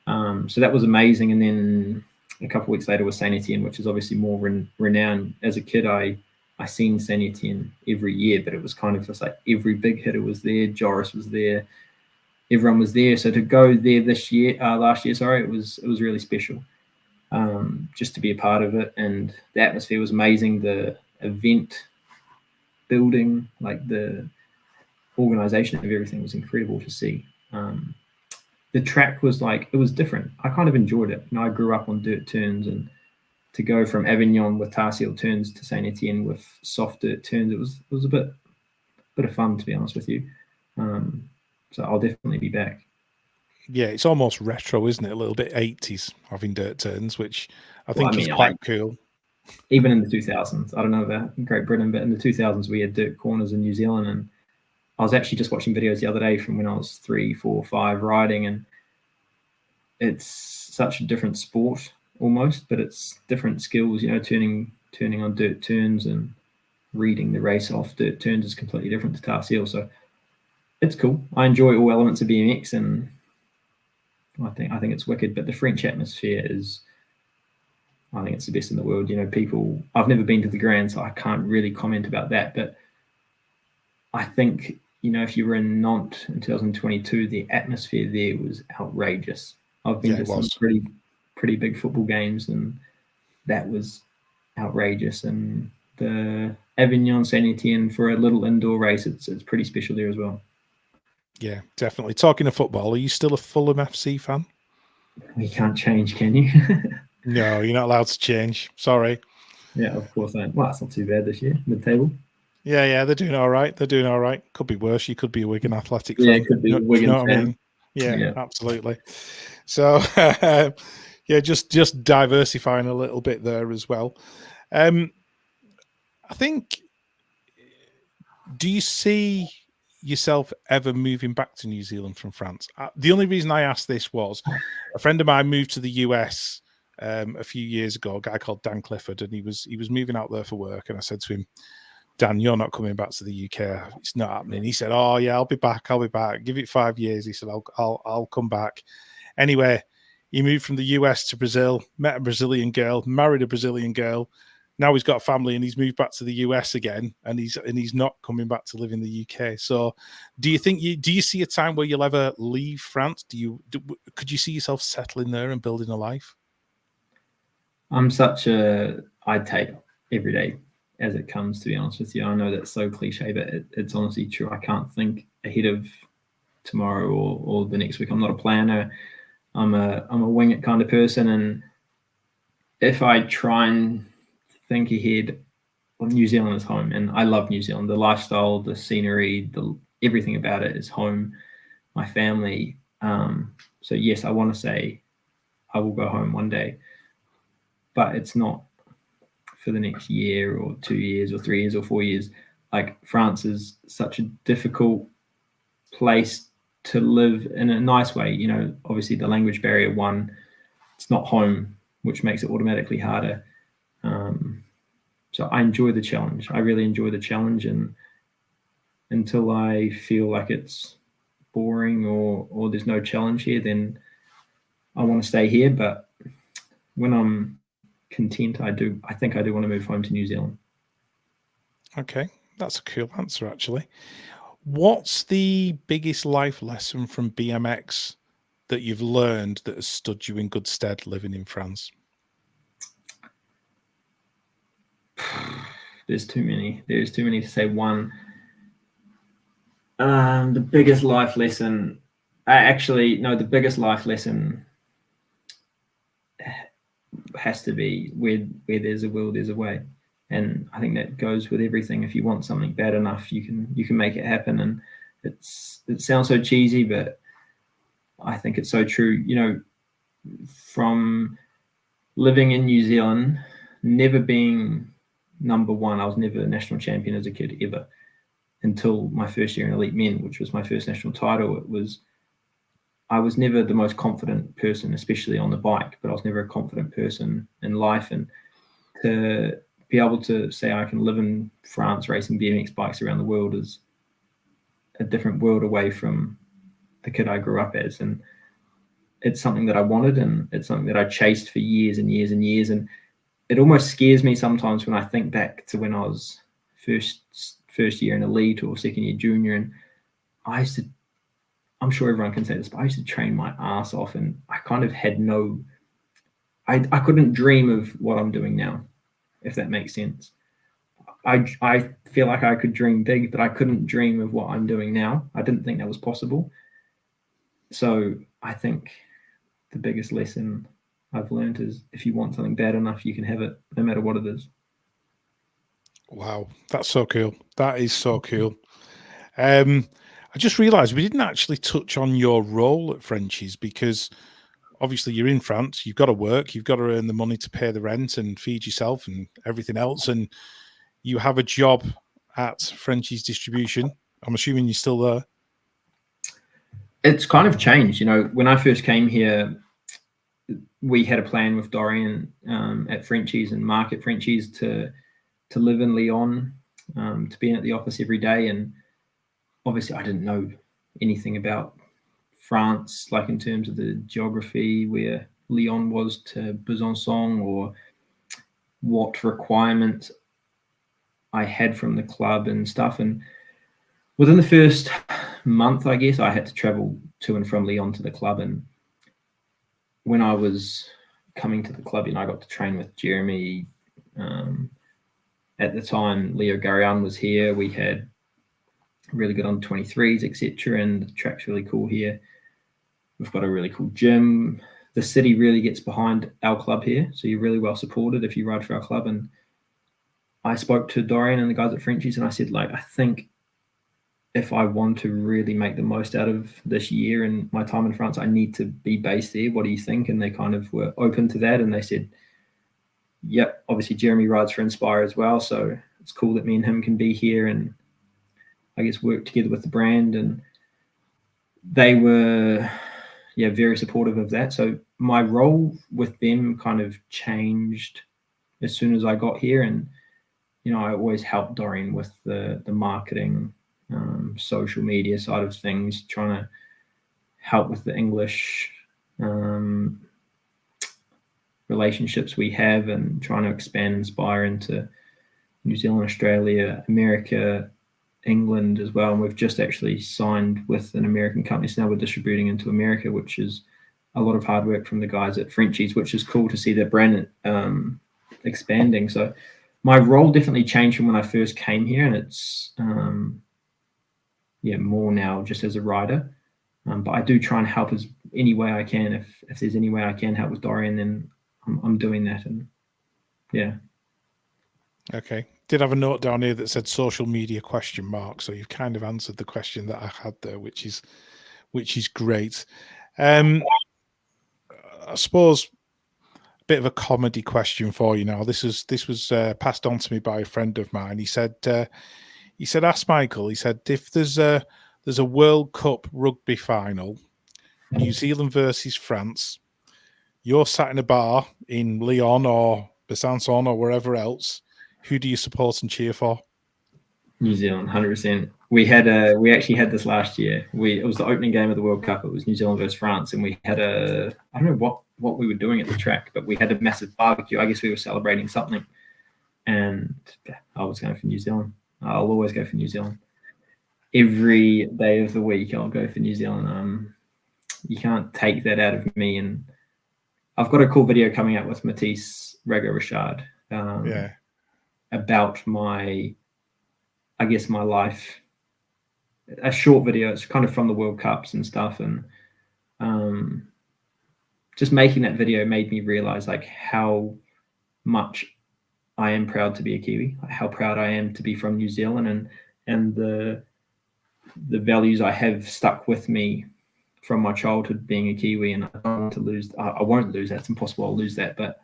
Speaker 2: So that was amazing. And then a couple of weeks later was Saint Etienne, which is obviously more renowned. As a kid, I seen Saint Etienne every year, but it was kind of just like every big hitter was there. Joris was there. Everyone was there. So to go there last year, it was really special. Just to be a part of it, and the atmosphere was amazing. The event building, like the organization of everything, was incredible to see. The track was like, it was different. I kind of enjoyed it. You know, I grew up on dirt turns, and to go from Avignon with Tarsiel turns to Saint Etienne with soft dirt turns, it was a bit of fun, to be honest with you. So I'll definitely be back.
Speaker 1: Yeah, it's almost retro, isn't it? A little bit 80s having dirt turns, which I think is quite cool.
Speaker 2: Even in the 2000s, I don't know about Great Britain, but in the 2000s we had dirt corners in New Zealand, and I was actually just watching videos the other day from when I was 3, 4, 5 riding, and it's such a different sport almost, but it's different skills. You know, turning on dirt turns and reading the race off dirt turns is completely different to Tarsiel. So it's cool. I enjoy all elements of BMX, and I think it's wicked. But the French atmosphere is, I think it's the best in the world. You know, I've never been to the Grand, so I can't really comment about that. But I think, you know, if you were in Nantes in 2022, the atmosphere there was outrageous. I've been to some pretty big football games, and that was outrageous. And the Avignon Saint Etienne, for a little indoor race, it's pretty special there as well.
Speaker 1: Yeah, definitely. Talking of football, are you still a Fulham FC fan?
Speaker 2: You can't change, can you?
Speaker 1: No, you're not allowed to change. Sorry.
Speaker 2: Yeah, of course I am. Well, that's not too bad this year, mid-table.
Speaker 1: Yeah, they're doing all right. Could be worse. You could be a Wigan Athletic fan.
Speaker 2: Yeah, it could be a Wigan fan.
Speaker 1: What I mean? Yeah, absolutely. So, yeah, just diversifying a little bit there as well. I think, do you see yourself ever moving back to New Zealand from France? The only reason I asked this was a friend of mine moved to the US a few years ago, a guy called Dan Clifford, and he was moving out there for work. And I said to him, Dan, you're not coming back to the UK. It's not happening. He said, oh yeah, I'll be back. Give it 5 years. He said, I'll come back. Anyway, he moved from the US to Brazil, met a Brazilian girl, married a Brazilian girl. Now he's got a family, and he's moved back to the US again, and he's not coming back to live in the UK. So do you see a time where you'll ever leave France? Could you see yourself settling there and building a life?
Speaker 2: I'd take every day as it comes, to be honest with you. I know that's so cliche, but it's honestly true. I can't think ahead of tomorrow or the next week. I'm not a planner. I'm a wing it kind of person, and if I try and think ahead, well, New Zealand is home, and I love New Zealand. The lifestyle, the scenery, everything about it is home. My family. So yes, I want to say I will go home one day, but it's not for the next year or 2 years or 3 years or 4 years. Like, France is such a difficult place to live in a nice way. You know, obviously the language barrier, it's not home, which makes it automatically harder. So I enjoy the challenge. I really enjoy the challenge, and until I feel like it's boring or there's no challenge here, then I want to stay here. But when I'm content, I think I do want to move home to New Zealand.
Speaker 1: Okay, that's a cool answer, actually. What's the biggest life lesson from BMX that you've learned that has stood you in good stead living in France?
Speaker 2: There's too many. There's too many to say one. The biggest life lesson. The biggest life lesson has to be where there's a will, there's a way. And I think that goes with everything. If you want something bad enough, you can make it happen. And it sounds so cheesy, but I think it's so true. You know, from living in New Zealand, never being number one, I was never a national champion as a kid ever, until my first year in Elite Men, which was my first national title. I was never the most confident person, especially on the bike, but I was never a confident person in life. And to be able to say I can live in France racing BMX bikes around the world is a different world away from the kid I grew up as. And it's something that I wanted, and it's something that I chased for years and years and years. And it almost scares me sometimes when I think back to when I was first year in Elite or second year junior. And I used to, I'm sure everyone can say this, but I used to train my ass off, and I kind of had I couldn't dream of what I'm doing now, if that makes sense. I feel like I could dream big, but I couldn't dream of what I'm doing now. I didn't think that was possible. So I think the biggest lesson I've learned is if you want something bad enough, you can have it no matter what it is.
Speaker 1: Wow, that's so cool. That is so cool. I just realised we didn't actually touch on your role at Frenchies, because obviously you're in France, you've got to work, you've got to earn the money to pay the rent and feed yourself and everything else, and you have a job at Frenchies Distribution. I'm assuming you're still there.
Speaker 2: It's kind of changed. You know, when I first came here, we had a plan with Dorian at Frenchies and Mark at Frenchies to live in Lyon, to be in at the office every day. And obviously I didn't know anything about France, like in terms of the geography, where Lyon was to Besançon, or what requirements I had from the club and stuff. And within the first month, I guess, I had to travel to and from Lyon to the club. And when I was coming to the club, you know, I got to train with Jeremy. At the time, Leo Garian was here. We had really good under 23s, etc. And the track's really cool here. We've got a really cool gym. The city really gets behind our club here, so you're really well supported if you ride for our club. And I spoke to Dorian and the guys at Frenchies, and I said, like, I think if I want to really make the most out of this year and my time in France, I need to be based there. What do you think? And they kind of were open to that, and they said, yep, obviously Jeremy rides for Inspire as well, so it's cool that me and him can be here and I guess work together with the brand. And they were very supportive of that. So my role with them kind of changed as soon as I got here. And you know, I always helped Dorian with the marketing, social media side of things, trying to help with the English relationships we have, and trying to expand Inspire into New Zealand, Australia, America, England as well. And we've just actually signed with an American company, so now we're distributing into America, which is a lot of hard work from the guys at Frenchies, which is cool to see their brand expanding. So my role definitely changed from when I first came here, and it's more now just as a rider. But I do try and help as any way I can. If there's any way I can help with Dorian, then I'm doing that. And yeah.
Speaker 1: Okay. Did have a note down here that said social media ? So you've kind of answered the question that I had there, which is great. I suppose a bit of a comedy question for you now. This was passed on to me by a friend of mine. He said, ask Michael. He said, if there's a World Cup rugby final, New Zealand versus France, you're sat in a bar in Lyon or Besançon or wherever else, who do you support and cheer for?
Speaker 2: New Zealand, 100%. We actually had this last year. It was the opening game of the World Cup. It was New Zealand versus France, and we had I don't know what we were doing at the track, but we had a massive barbecue. I guess we were celebrating something, and I was going for New Zealand. I'll always go for New Zealand. Every day of the week, I'll go for New Zealand. You can't take that out of me. And I've got a cool video coming out with Matisse Rago Richard. about my life. A short video. It's kind of from the World Cups and stuff, and just making that video made me realize like how much I am proud to be a Kiwi, how proud I am to be from New Zealand, and the values I have stuck with me from my childhood being a Kiwi, and I don't want to lose. I won't lose that. It's impossible I'll lose that, but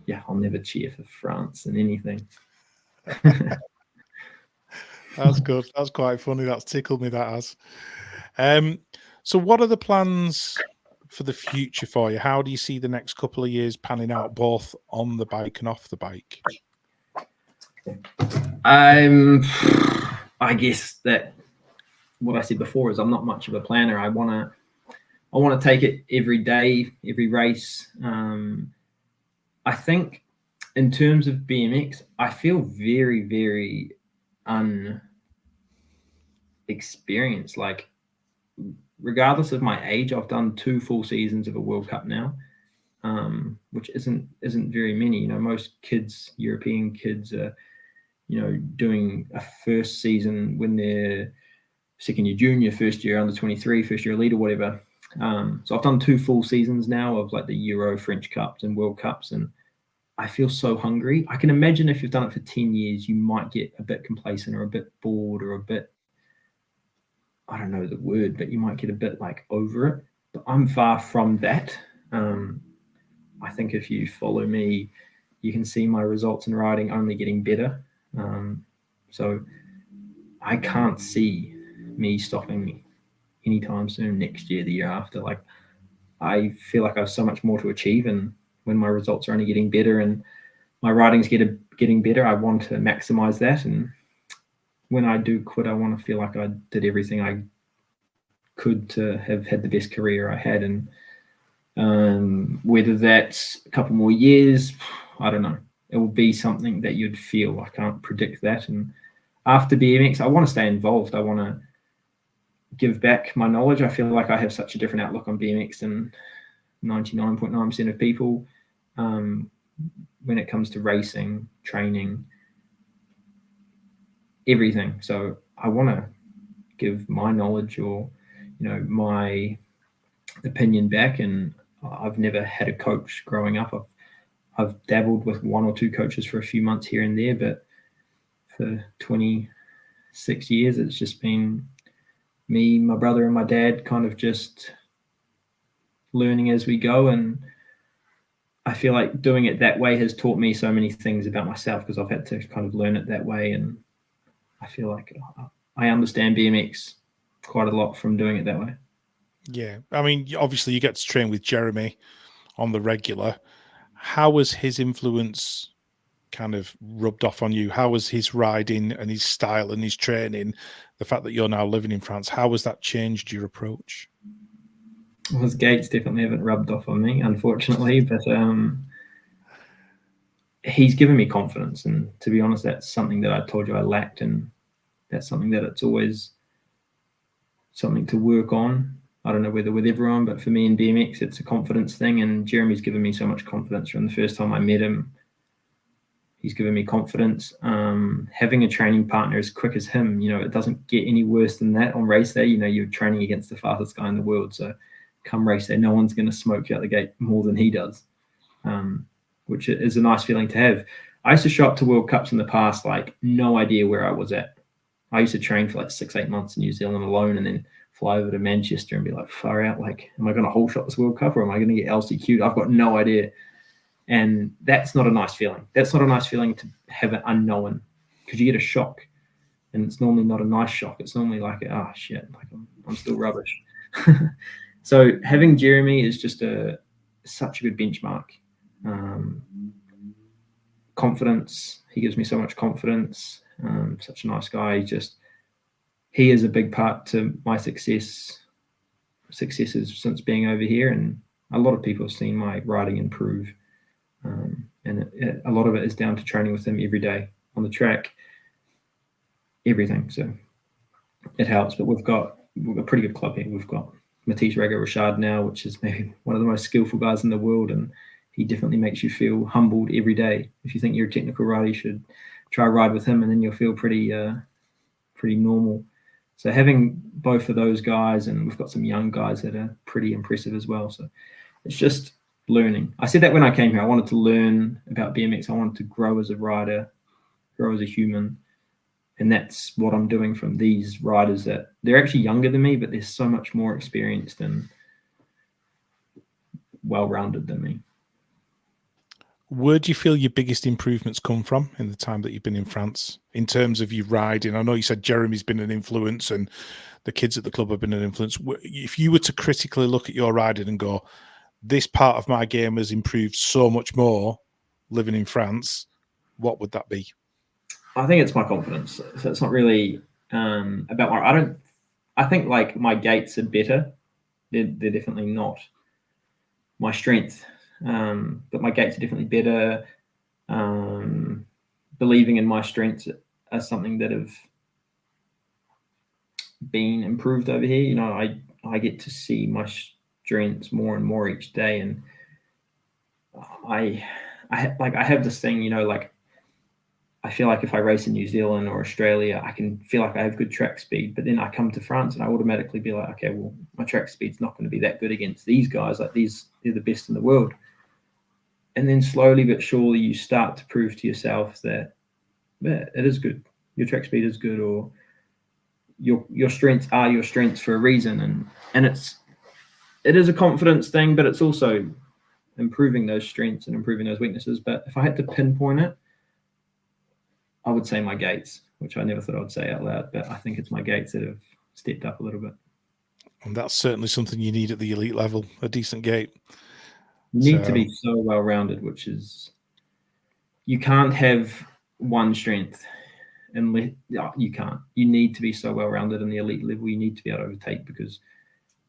Speaker 2: yeah, I'll never cheer for France in anything.
Speaker 1: That's good. That's quite funny. That's tickled me, that has. So what are the plans for the future for you? How do you see the next couple of years panning out, both on the bike and off the bike?
Speaker 2: I guess that what I said before is I'm not much of a planner. I want to take it every day, every race. I think in terms of BMX, I feel very, very unexperienced. Like, regardless of my age, I've done 2 full seasons of a World Cup now, which isn't very many. You know, most kids, European kids, are, you know, doing a first season when they're second year junior, first year under 23, first year elite or whatever. So I've done 2 full seasons now of like the Euro, French Cups and World Cups, and I feel so hungry. I can imagine if you've done it for 10 years, you might get a bit complacent or a bit bored or a bit, I don't know the word, but you might get a bit like over it. But I'm far from that. I think if you follow me, you can see my results in riding only getting better. So I can't see me stopping anytime soon, next year, the year after. Like, I feel like I have so much more to achieve, and when my results are only getting better and my riding's getting better, I want to maximize that. And when I do quit, I want to feel like I did everything I could to have had the best career I had. And whether that's a couple more years, I don't know. It will be something that you'd feel. I can't predict that. And after BMX, I want to stay involved. I want to give back my knowledge. I feel like I have such a different outlook on BMX than 99.9% of people when it comes to racing, training, everything. So I want to give my knowledge, or, you know, my opinion back. And I've never had a coach growing up. I've dabbled with 1 or 2 coaches for a few months here and there, but for 26 years, it's just been me, my brother, and my dad kind of just learning as we go. And I feel like doing it that way has taught me so many things about myself, because I've had to kind of learn it that way. And I feel like I understand BMX quite a lot from doing it that way.
Speaker 1: Yeah. I mean, obviously you get to train with Jeremy on the regular. How has his influence kind of rubbed off on you? How was his riding and his style and his training, the fact that you're now living in France, how has that changed your approach?
Speaker 2: Well, his gaits definitely haven't rubbed off on me, unfortunately, but he's given me confidence. And to be honest, that's something that I told you I lacked, and that's something that it's always something to work on. I don't know whether with everyone, but for me in BMX, it's a confidence thing. And Jeremy's given me so much confidence from the first time I met him. He's given me confidence. Having a training partner as quick as him, you know, it doesn't get any worse than that on race day. You know, you're training against the fastest guy in the world. So come race day, no one's going to smoke you out the gate more than he does, which is a nice feeling to have. I used to show up to World Cups in the past, like no idea where I was at. I used to train for like 6-8 months in New Zealand alone, and then fly over to Manchester and be like, far out, like, am I going to whole shot this World Cup, or am I going to get LCQ'd? I've got no idea. And that's not a nice feeling. That's not a nice feeling to have an unknown, because you get a shock, and it's normally not a nice shock. It's normally like, oh shit, like I'm still rubbish. So having Jeremy is just such a good benchmark. Confidence. He gives me so much confidence. Such a nice guy. He is a big part to my successes since being over here. And a lot of people have seen my riding improve. And a lot of it is down to training with him every day on the track, everything. So it helps. But we've got a pretty good club here. We've got Matisse Rago-Richard now, which is maybe one of the most skillful guys in the world. And he definitely makes you feel humbled every day. If you think you're a technical rider, you should try a ride with him, and then you'll feel pretty normal. So having both of those guys, and we've got some young guys that are pretty impressive as well. So it's just learning. I said that when I came here, I wanted to learn about BMX. I wanted to grow as a rider, grow as a human. And that's what I'm doing from these riders that they're actually younger than me, but they're so much more experienced and well-rounded than me.
Speaker 1: Where do you feel your biggest improvements come from in the time that you've been in France in terms of your riding? I know you said Jeremy's been an influence and the kids at the club have been an influence. If you were to critically look at your riding and go, this part of my game has improved so much more living in France, what would that be?
Speaker 2: I think it's my confidence. So it's not really about my. I think like my gaits are better. They're definitely not my strength, but my gaits are definitely better. Believing in my strengths as something that have been improved over here. You know, I get to see my strengths more and more each day, and I have this thing. You know, like. I feel like if I race in New Zealand or Australia, I can feel like I have good track speed, but then I come to France and I automatically be like, okay, well, my track speed's not going to be that good against these guys. Like they're the best in the world. And then slowly but surely you start to prove to yourself that it is good. Your track speed is good, or your strengths are your strengths for a reason. And it is a confidence thing, but it's also improving those strengths and improving those weaknesses. But if I had to pinpoint it, I would say my gaits, which I never thought I would say out loud, but I think it's my gaits that have stepped up a little bit.
Speaker 1: And that's certainly something you need at the elite level, a decent gait.
Speaker 2: You need to be so well-rounded, which is, you can't have one strength unless you can't. You need to be so well-rounded in the elite level. You need to be able to overtake, because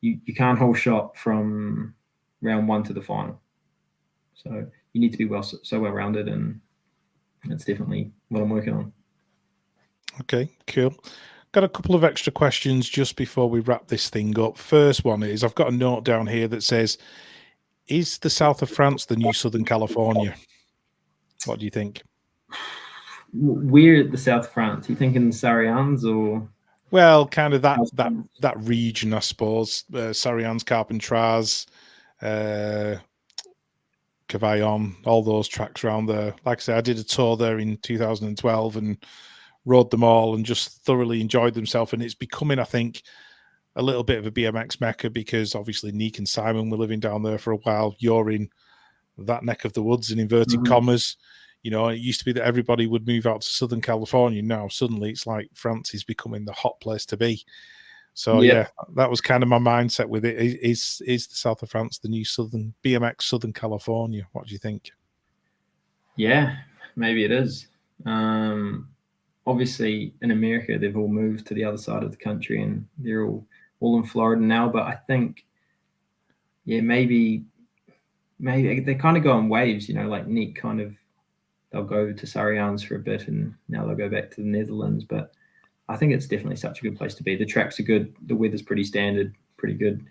Speaker 2: you can't hold shot from round one to the final. So you need to be so well-rounded, and that's definitely what I'm working on.
Speaker 1: Okay, cool. Got a couple of extra questions just before we wrap this thing up. First one is, I've got a note down here that says, is the south of France the new Southern California? What do you think?
Speaker 2: We're at the south of France. You thinking Sarians or?
Speaker 1: Well, kind of that region, I suppose. Sarians, Carpentras, Cavaillon, all those tracks around there. Like I said, I did a tour there in 2012 and rode them all and just thoroughly enjoyed themselves. And it's becoming, I think, a little bit of a BMX mecca, because obviously Nick and Simon were living down there for a while. You're in that neck of the woods, in inverted commas. You know, it used to be that everybody would move out to Southern California. Now, suddenly it's like France is becoming the hot place to be. So, yeah, that was kind of my mindset with it. Is the south of France the new Southern BMX Southern California? What do you think?
Speaker 2: Yeah, maybe it is. Obviously, in America, they've all moved to the other side of the country, and they're all in Florida now. But I think, yeah, maybe they kind of go in waves. You know, like Nick they'll go to Sarians for a bit, and now they'll go back to the Netherlands. But I think it's definitely such a good place to be. The tracks are good. The weather's pretty standard, pretty good.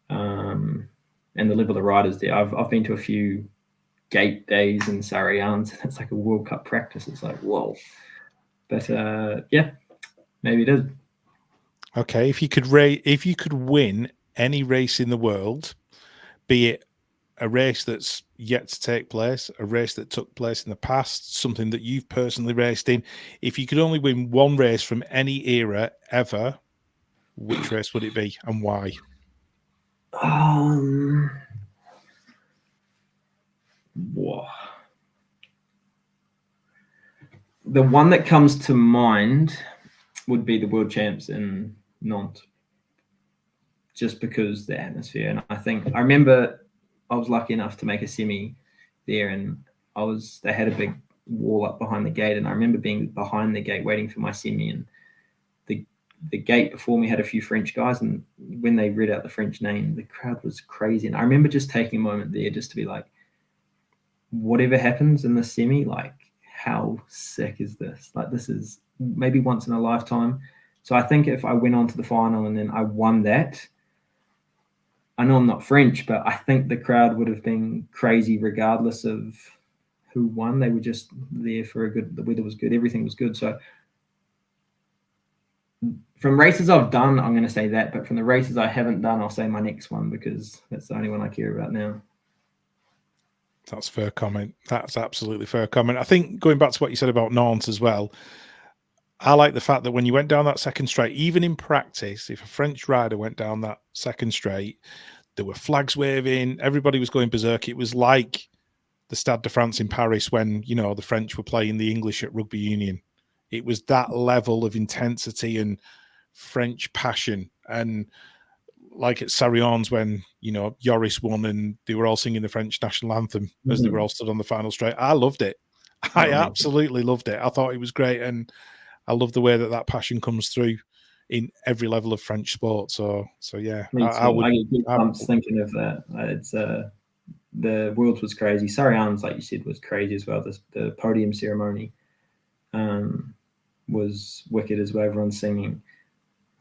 Speaker 2: And the level of the riders there. I've been to a few gate days in Sarians, and it's like a World Cup practice. It's like, whoa. But yeah, maybe it is.
Speaker 1: Okay, if you could win any race in the world, be it a race that's yet to take place, a race that took place in the past, something that you've personally raced in, if you could only win one race from any era ever, which race would it be and why?
Speaker 2: Whoa. The one that comes to mind would be the World Champs in Nantes, just because the atmosphere. And I remember I was lucky enough to make a semi there, and they had a big wall up behind the gate, and I remember being behind the gate waiting for my semi, and the gate before me had a few French guys, and when they read out the French name, the crowd was crazy. And I remember just taking a moment there just to be like, whatever happens in the semi, like, how sick is this? Like, this is maybe once in a lifetime. So I think if I went on to the final and then I won that, I know I'm not French, but I think the crowd would have been crazy regardless of who won. They were just there for the weather was good, everything was good. So from races I've done, I'm going to say that, but from the races I haven't done, I'll say my next one, because that's the only one I care about now.
Speaker 1: That's fair comment. That's absolutely fair comment. I think going back to what you said about Nantes as well, I like the fact that when you went down that second straight, even in practice, if a French rider went down that second straight, there were flags waving, everybody was going berserk. It was like the Stade de France in Paris when, you know, the French were playing the English at Rugby Union. It was that level of intensity and French passion. And like at Sarrions when, you know, Yoris won and they were all singing the French national anthem as they were all stood on the final straight. I loved it. I absolutely loved it. I thought it was great. And I love the way that passion comes through in every level of French sport. So yeah.
Speaker 2: I get goosebumps thinking of that. It's the Worlds was crazy. Sarrions, like you said, was crazy as well. The podium ceremony was wicked as well. Everyone's singing.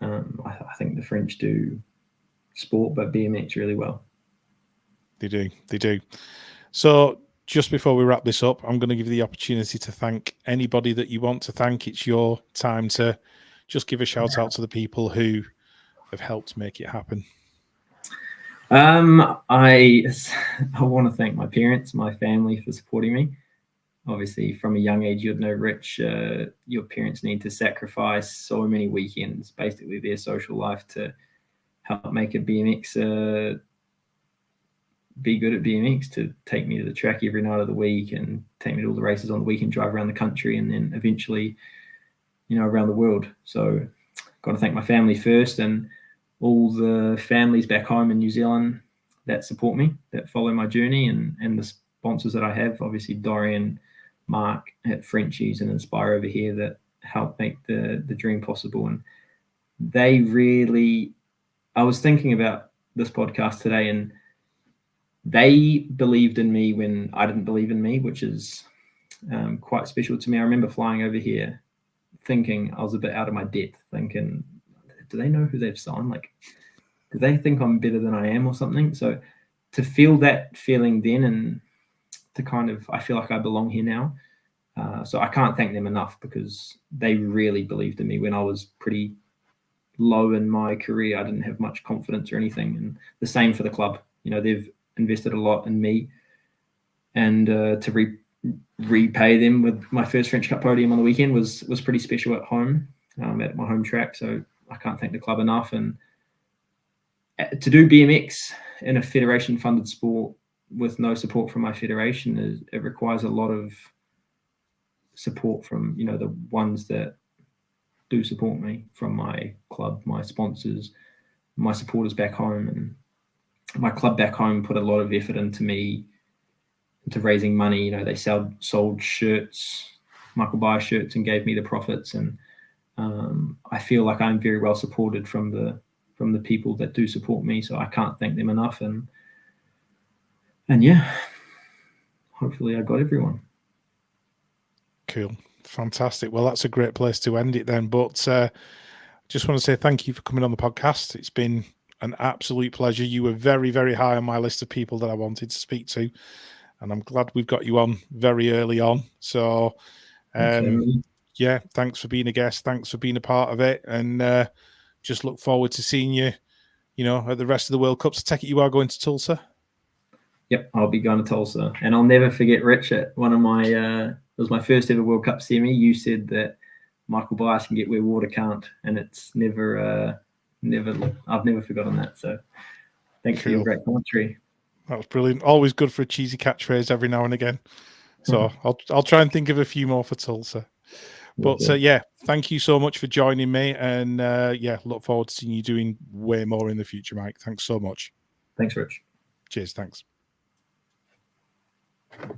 Speaker 2: I think the French do sport, but BMX really well.
Speaker 1: They do. So just before we wrap this up, I'm going to give you the opportunity to thank anybody that you want to thank. It's your time to just give a shout out to the people who have helped make it happen.
Speaker 2: I want to thank my parents, my family for supporting me. Obviously, from a young age, you'd know, Rich, your parents need to sacrifice so many weekends, basically their social life, to help make a BMX be good at BMX, to take me to the track every night of the week and take me to all the races on the weekend, drive around the country, and then eventually, you know, around the world. So got to thank my family first, and all the families back home in New Zealand that support me, that follow my journey, and the sponsors that I have, obviously Dorian, Mark at Frenchies, and Inspire over here, that help make the dream possible. And they really, I was thinking about this podcast today, and they believed in me when I didn't believe in me, which is quite special to me. I remember flying over here thinking I was a bit out of my depth, thinking, do they know who they've signed? Like, do they think I'm better than I am or something? So to feel that feeling then, and to kind of, I feel like I belong here now. So I can't thank them enough, because they really believed in me when I was pretty low in my career. I didn't have much confidence or anything. And the same for the club. You know, they've invested a lot in me, and to repay them with my first French Cup podium on the weekend was pretty special at home, at my home track. So I can't thank the club enough. And to do BMX in a federation funded sport with no support from my federation, it requires a lot of support from, you know, the ones that do support me, from my club, my sponsors, my supporters back home. And my club back home put a lot of effort into raising money. You know, they sold shirts, Michael Bayer shirts, and gave me the profits. And I feel like I'm very well supported from the people that do support me. So I can't thank them enough. And yeah, hopefully I got everyone.
Speaker 1: Cool. Fantastic. Well, that's a great place to end it then. But just want to say thank you for coming on the podcast. It's been an absolute pleasure. You were very, very high on my list of people that I wanted to speak to, and I'm glad we've got you on very early on. So, yeah, thanks for being a guest. Thanks for being a part of it, and just look forward to seeing you, you know, at the rest of the World Cups. I take it you are going to Tulsa?
Speaker 2: Yep, I'll be going to Tulsa, and I'll never forget, Rich, at one of my it was my first ever World Cup semi. You said that Michael Bayer can get where water can't, and it's never. I've never forgotten that. So thanks for your great commentary.
Speaker 1: That was brilliant. Always good for a cheesy catchphrase every now and again. So I'll try and think of a few more for Tulsa. But yeah, thank you so much for joining me, and yeah, look forward to seeing you doing way more in the future, Mike. Thanks so much.
Speaker 2: Thanks, Rich.
Speaker 1: Cheers. Thanks.